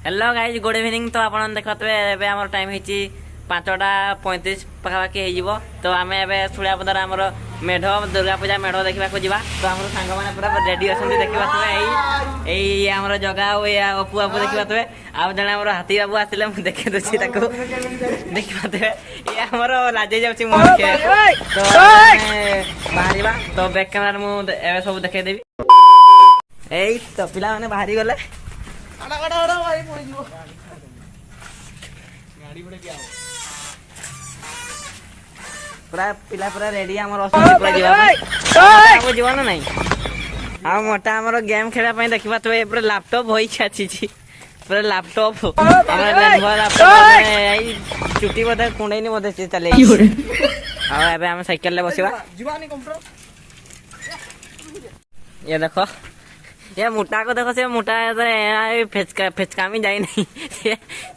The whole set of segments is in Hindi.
Hello guys good evening. तो आप देखते आम टाइम हो 5:35 पाखापाखि हो। तो आम ए सुड़ापदार आम मेढ़ दुर्गा पूजा मेढ़ देखा जा। तो आम सांग मैंने पूरा रेडी अच्छा देखा आम जगह अपू आपू देखा आउ जन आम हाथी बाबू आसे मुझे देखे दूसरी देखा ये आम लाजे जाऊँगी मन के। तो बाहर तो बैक कैमेरा मुझे सब देखदेवी। यही तो पिला मैंने बाहरी गले पूरा पिला पूरा रेडी आमर जीवन ना आ मोटा आमर गेम खेला देखा तो पूरा लैपटॉप हो पूरा लैपटॉप चुटी बोधे कुंडे बोधे चले आम साइकेल बसवा। ये देखो ये मोटा को देखो से मोटा फेचका में जाए नहीं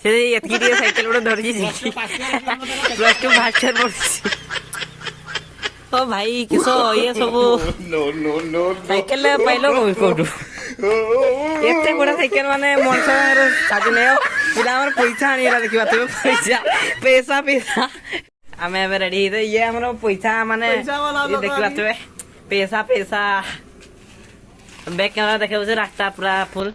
से साइकेल गोटे धरी प्लस 2 फास्ट ईयर पढ़ी। ओ भाई किस ये सब साइकेल पाइल कौटू एत बड़ा साइकेल माने मनुष्य साज नहीं पिला पैसा आने देखा पैसा पैसा पैसा आम रेडी ये आम पैसा माने देखा पैसा पैसा बैक कैमरा देखा रास्ता पूरा फुल।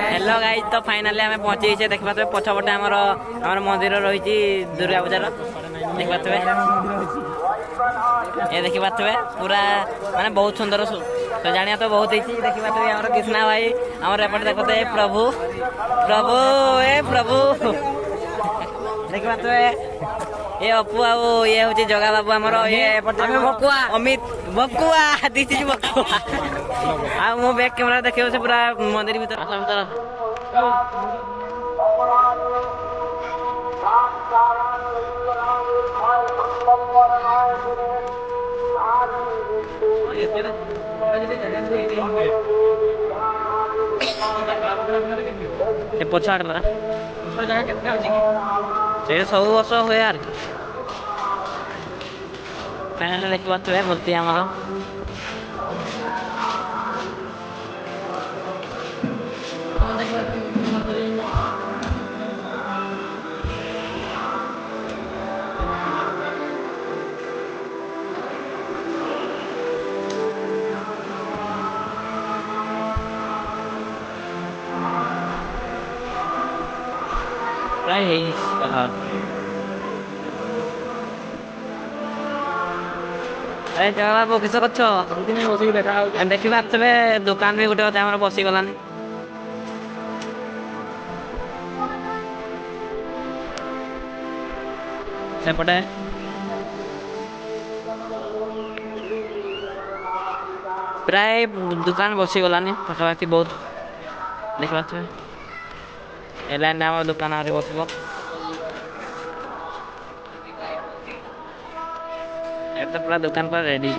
हेलो गाइज तो फाइनाली आम पहुंची देखा पछपटे आम मंदिर रही दुर्गा पूजार देखा ये देखा पूरा माने बहुत सुंदर सजाणिया तो बहुत होती देखा कृष्णा भाई आम एपटे देखते प्रभु प्रभु ए प्रभु देखा ये अपू आओ ये हूँ जगा बाबू आमर ये भकुआ अमित भकुआ दिस इज भकुआ आ मो बैक कैमरा देखियो से पूरा मंदिर भीतर आसा भीतर ये पछाड़ ला जगह केतना होची से सब वर्ष हुए यार पैनल देखा तो है मूर्ति आमर प्राय अरे जगह बाबू किस कर देखा दुकान भी गोटे आम बसीगलानी सेपटे प्राय दुकान बसीगलानी पाखापाखि बहुत देखा एलाइन दुकान आ बस तो पूरा दुकान पर रेडी।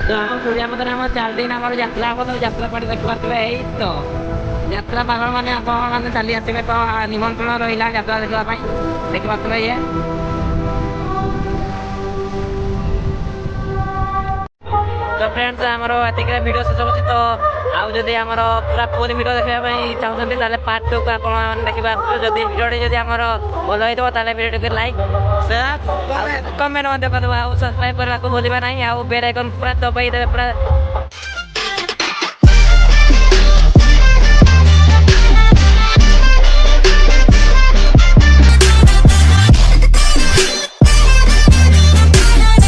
तो हम सूर्या मतर हम 4 दिन आम यात्रा हम तो यात्रा पार्टी देखा तो यात्रा पागल मैंने आपने चली आसवे तो निमंत्रण रहा यात्रा देखा ये तो फ्रेंड्स आमर एतिक वीडियो शेष होती तो आउ जदि आमर पूरा फुल वीडियो देखा चाहते ताले पार्ट 2 को आप देखा जदि वीडियो जब आमर भल होता ताले वीडियो को लाइक शेयर कमेंट करदे आउ सब्सक्राइब करने को भूलवा ना आउ बेल आइकन पूरा दबाई देवे पूरा